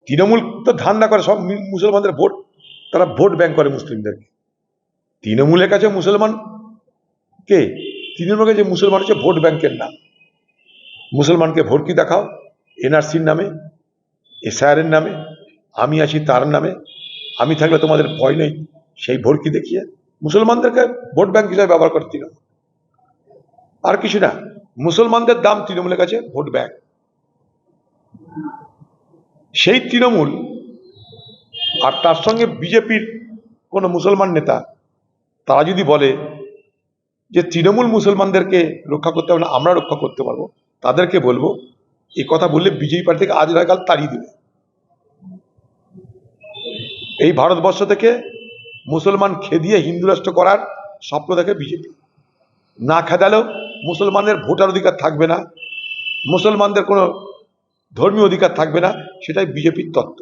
তৃণমূল তো ধান্দা করে সব মুসলমানদের ভোট, তারা ভোট ব্যাংক করে মুসলিমদেরকে। তৃণমূলের কাছে মুসলমান কে? তৃণমূলের কাছে মুসলমান হচ্ছে ভোট ব্যাংকের নাম। মুসলমানকে ভর্তি দেখাও এনআরসির নামে, এসআইআরের নামে, আমি আছি তার নামে, আমি থাকলে তোমাদের ভয় নেই, সেই ভর্তি দেখিয়ে মুসলমানদেরকে ভোট ব্যাংক হিসাবে ব্যবহার করে তৃণমূল। আর কিছু না, মুসলমানদের দাম তৃণমূলের কাছে ভোট ব্যাংক। সেই তৃণমূল আর তার সঙ্গে বিজেপির কোনো মুসলমান নেতা তারা যদি বলে যে তৃণমূল মুসলমানদেরকে রক্ষা করতে হবে না, আমরা রক্ষা করতে পারবো, তাদেরকে বলবো এই কথা বললে বিজেপি পার্টি থেকে আজ নয় কাল তাড়িয়ে দেবে। এই ভারতবর্ষ থেকে মুসলমান খেদিয়ে হিন্দু রাষ্ট্র করার স্বপ্ন দেখে বিজেপি। না খেদালেও মুসলমানদের ভোটার অধিকার থাকবে না, মুসলমানদের কোনো ধর্মীয় অধিকার থাকবে না, সেটাই বিজেপির তত্ত্ব।